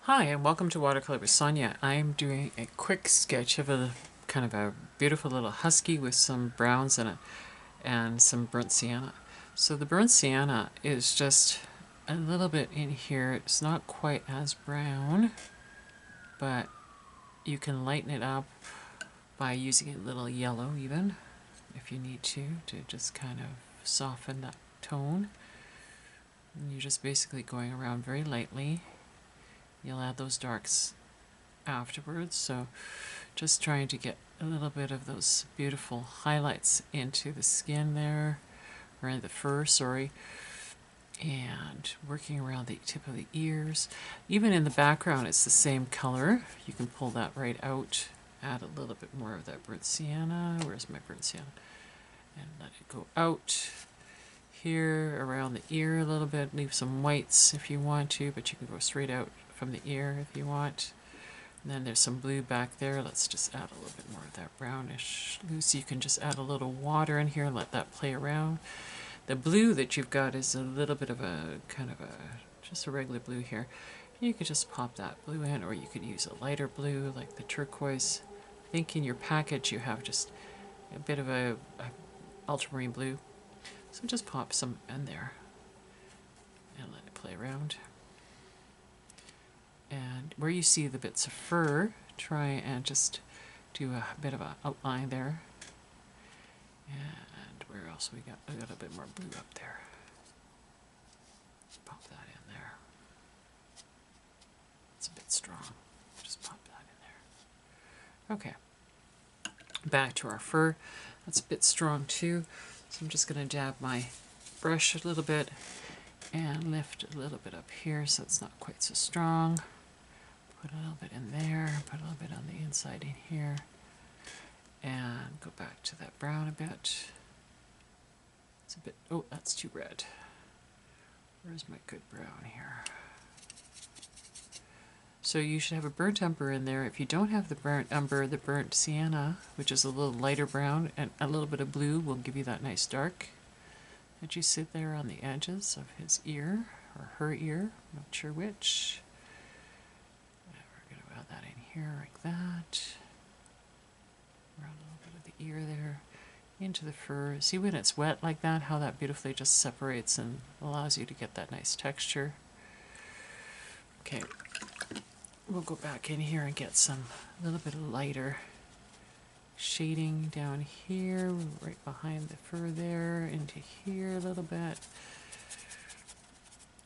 Hi, and welcome to Watercolor with Sonia. I'm doing a quick sketch of a kind of a beautiful little husky with some browns in it and some burnt sienna. So the burnt sienna is just a little bit in here. It's not quite as brown, but you can lighten it up by using a little yellow even, if you need to just kind of soften that tone. And you're just basically going around very lightly. You'll add those darks afterwards, so just trying to get a little bit of those beautiful highlights into the skin there, or in the fur, sorry, and working around the tip of the ears. Even in the background it's the same color. You can pull that right out, add a little bit more of that burnt sienna. Where's my burnt sienna? And let it go out here around the ear a little bit. Leave some whites if you want to, but you can go straight out from the ear if you want. And then there's some blue back there. Let's just add a little bit more of that brownish blue. So you can just add a little water in here and let that play around. The blue that you've got is a little bit of a kind of just a regular blue here. You could just pop that blue in, or you could use a lighter blue like the turquoise. I think in your package you have just a bit of a ultramarine blue. So just pop some in there and let it play around. And where you see the bits of fur, try and just do a bit of an outline there. And where else we got? I got a bit more blue up there. Pop that in there. It's a bit strong. Just pop that in there. Okay. Back to our fur. That's a bit strong too. So I'm just going to dab my brush a little bit and lift a little bit up here so it's not quite so strong. Put a little bit in there, put a little bit on the inside in here, and go back to that brown a bit. It's a bit, oh, that's too red. Where's my good brown here? So you should have a burnt umber in there. If you don't have the burnt umber, the burnt sienna, which is a little lighter brown, and a little bit of blue will give you that nice dark that you see there on the edges of his ear, or her ear, I'm not sure which. That in here like that. Around a little bit of the ear there, into the fur. See when it's wet like that, how that beautifully just separates and allows you to get that nice texture. Okay, we'll go back in here and get some, a little bit of lighter shading down here, right behind the fur there, into here a little bit.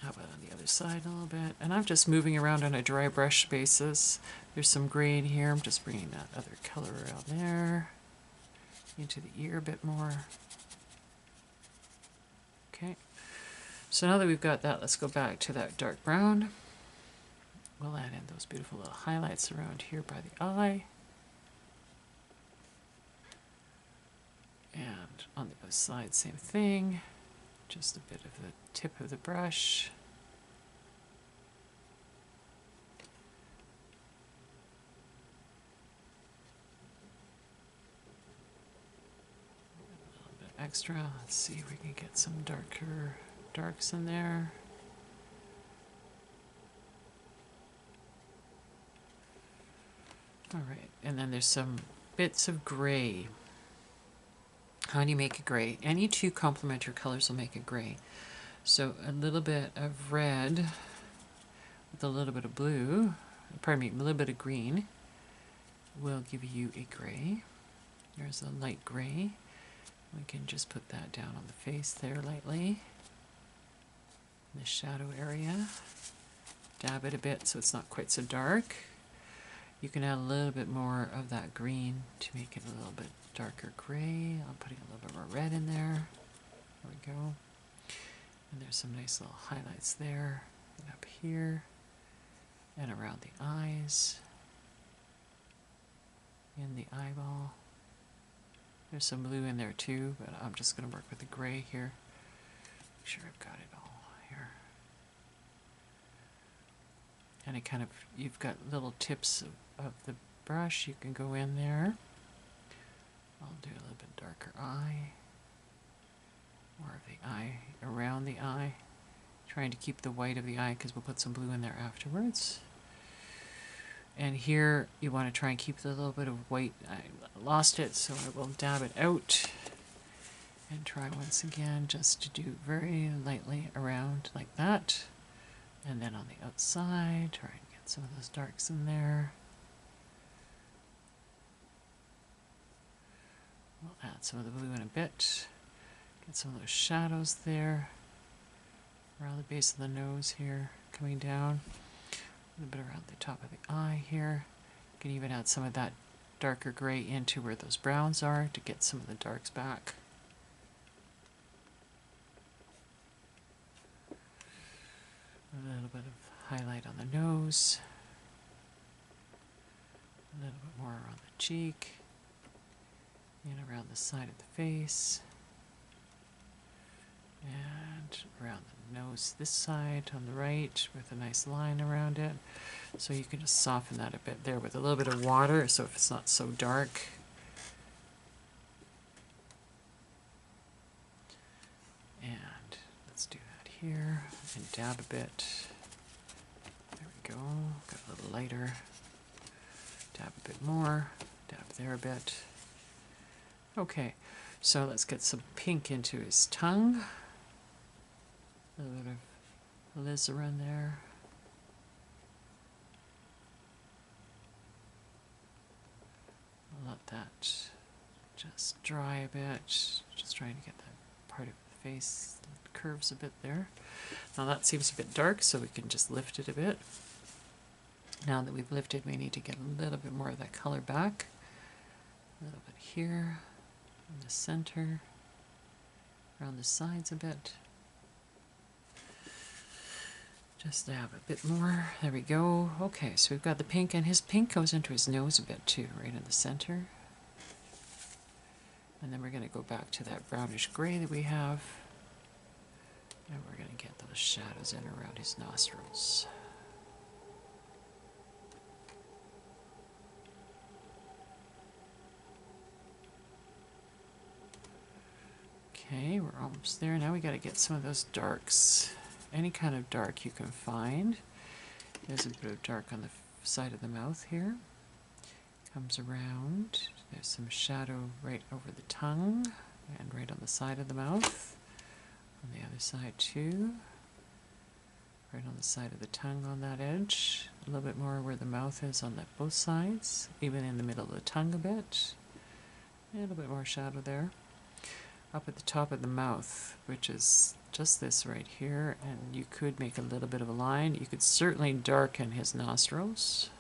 How about on the other side a little bit? And I'm just moving around on a dry brush basis. There's some gray in here. I'm just bringing that other color around there. Into the ear a bit more. Okay. So now that we've got that, let's go back to that dark brown. We'll add in those beautiful little highlights around here by the eye. And on the other side, same thing. Just a bit of the tip of the brush. A little bit extra. Let's see if we can get some darks in there. All right, and then there's some bits of gray. How do you make a gray? Any two complementary colors will make a gray. So a little bit of red with a little bit of blue, pardon me, a little bit of green will give you a gray. There's a light gray. We can just put that down on the face there lightly. In the shadow area. Dab it a bit so it's not quite so dark. You can add a little bit more of that green to make it a little bit darker gray. I'm putting a little bit more red in there. There we go. And there's some nice little highlights there and up here and around the eyes, in the eyeball. There's some blue in there too, but I'm just going to work with the gray here. Make sure I've got it all here. And it kind of, you've got little tips of the brush. You can go in there. I'll do a little bit darker eye. More of the eye, around the eye. Trying to keep the white of the eye because we'll put some blue in there afterwards. And here you want to try and keep the little bit of white. I lost it, so I will dab it out and try once again just to do very lightly around like that. And then on the outside, try and get some of those darks in there. We'll add some of the blue in a bit. Get some of those shadows there around the base of the nose here, coming down. A little bit around the top of the eye here. You can even add some of that darker gray into where those browns are to get some of the darks back. A little bit of highlight on the nose. A little bit more around the cheek. And around the side of the face. And around the nose this side on the right with a nice line around it. So you can just soften that a bit there with a little bit of water so if it's not so dark. And let's do that here and dab a bit. There we go. Got a little lighter. Dab a bit more. Dab there a bit. Okay, so let's get some pink into his tongue. A little bit of alizarin there. Let that just dry a bit. Just trying to get that part of the face that curves a bit there. Now that seems a bit dark, so we can just lift it a bit. Now that we've lifted, we need to get a little bit more of that color back. A little bit here, in the center, around the sides a bit. Just dab a bit more. There we go. Okay, so we've got the pink, and his pink goes into his nose a bit too, right in the center. And then we're going to go back to that brownish gray that we have. And we're going to get those shadows in around his nostrils. Okay, we're almost there. Now we got to get some of those darks. Any kind of dark you can find. There's a bit of dark on the side of the mouth here. Comes around. There's some shadow right over the tongue and right on the side of the mouth. On the other side too. Right on the side of the tongue on that edge. A little bit more where the mouth is on both sides. Even in the middle of the tongue a bit. A little bit more shadow there. Up at the top of the mouth, which is just this right here, and you could make a little bit of a line. You could certainly darken his nostrils.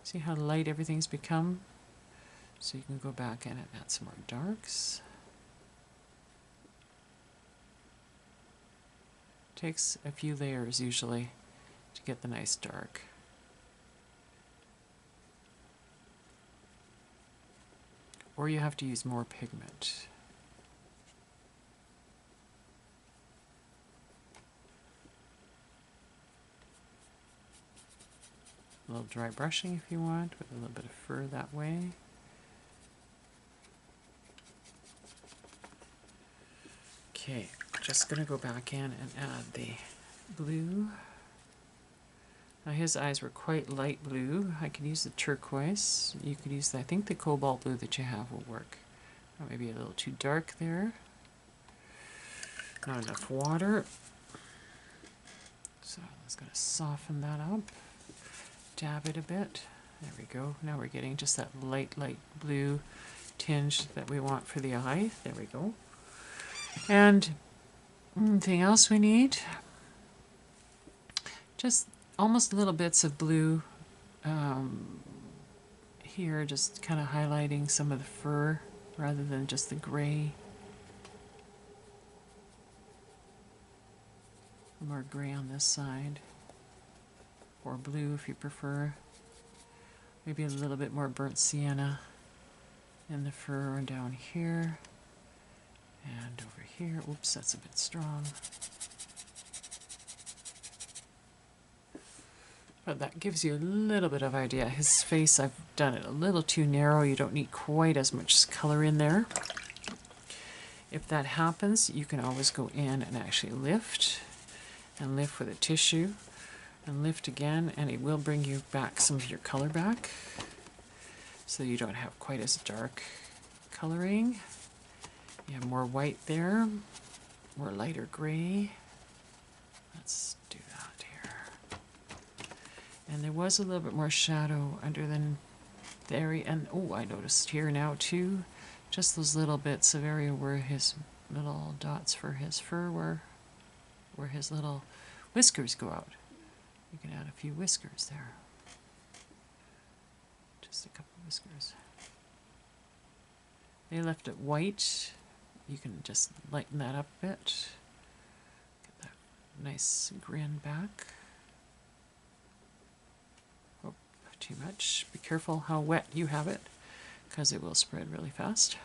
See how light everything's become? So you can go back in and add some more darks. Takes a few layers usually to get the nice dark. Or you have to use more pigment. A little dry brushing if you want, with a little bit of fur that way. Okay, just going to go back in and add the blue. Now his eyes were quite light blue. I could use the turquoise. You could use, I think the cobalt blue that you have will work. Or maybe a little too dark there. Not enough water. So I was going to soften that up. Dab it a bit. There we go. Now we're getting just that light blue tinge that we want for the eye. There we go. And anything else we need? Just almost little bits of blue here, just kind of highlighting some of the fur rather than just the gray. More gray on this side, or blue if you prefer. Maybe a little bit more burnt sienna in the fur and down here and over here. Oops, that's a bit strong. But that gives you a little bit of idea. His face, I've done it a little too narrow. You don't need quite as much color in there. If that happens, you can always go in and actually lift, and lift with a tissue, and lift again, and it will bring you back some of your color back, so you don't have quite as dark coloring. You have more white there, more lighter gray. Let's do that here. And there was a little bit more shadow under the area, and oh, I noticed here now too, just those little bits of area where his little dots for his fur were, where his little whiskers go out. You can add a few whiskers there. Just a couple of whiskers. They left it white. You can just lighten that up a bit. Get that nice grin back. Oh, too much. Be careful how wet you have it, because it will spread really fast.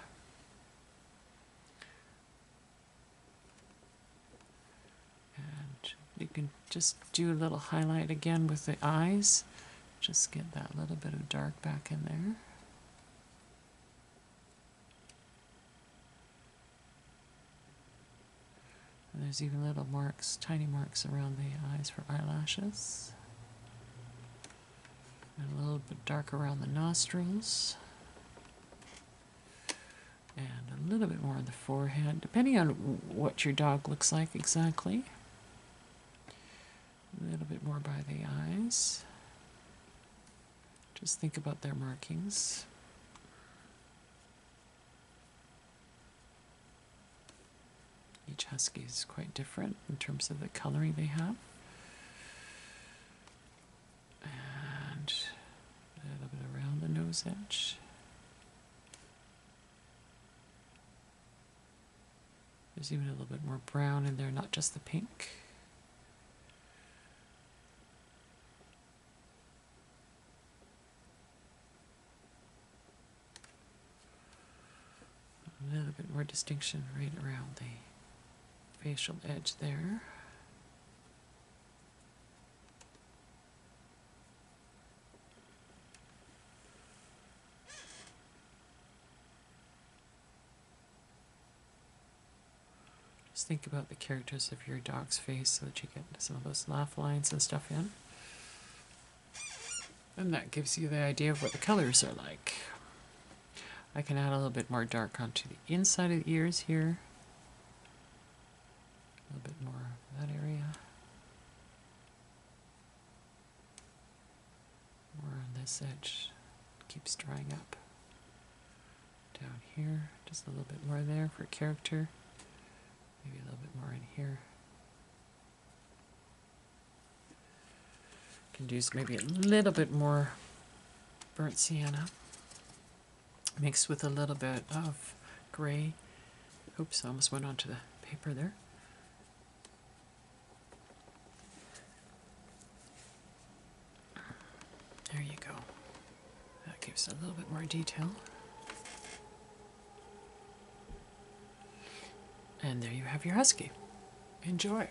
And you can just do a little highlight again with the eyes. Just get that little bit of dark back in there. And there's even little marks, tiny marks around the eyes for eyelashes. And a little bit dark around the nostrils. And a little bit more on the forehead, depending on what your dog looks like exactly. A little bit more by the eyes. Just think about their markings. Each husky is quite different in terms of the coloring they have. And a little bit around the nose edge. There's even a little bit more brown in there, not just the pink. A little bit more distinction right around the facial edge there. Just think about the characters of your dog's face so that you get some of those laugh lines and stuff in. And that gives you the idea of what the colors are like. I can add a little bit more dark onto the inside of the ears here. A little bit more of that area. More on this edge. Keeps drying up. Down here, just a little bit more there for character. Maybe a little bit more in here. Can do maybe a little bit more burnt sienna mixed with a little bit of gray. Oops, I almost went onto the paper there. There you go. That gives a little bit more detail. And there you have your husky. Enjoy.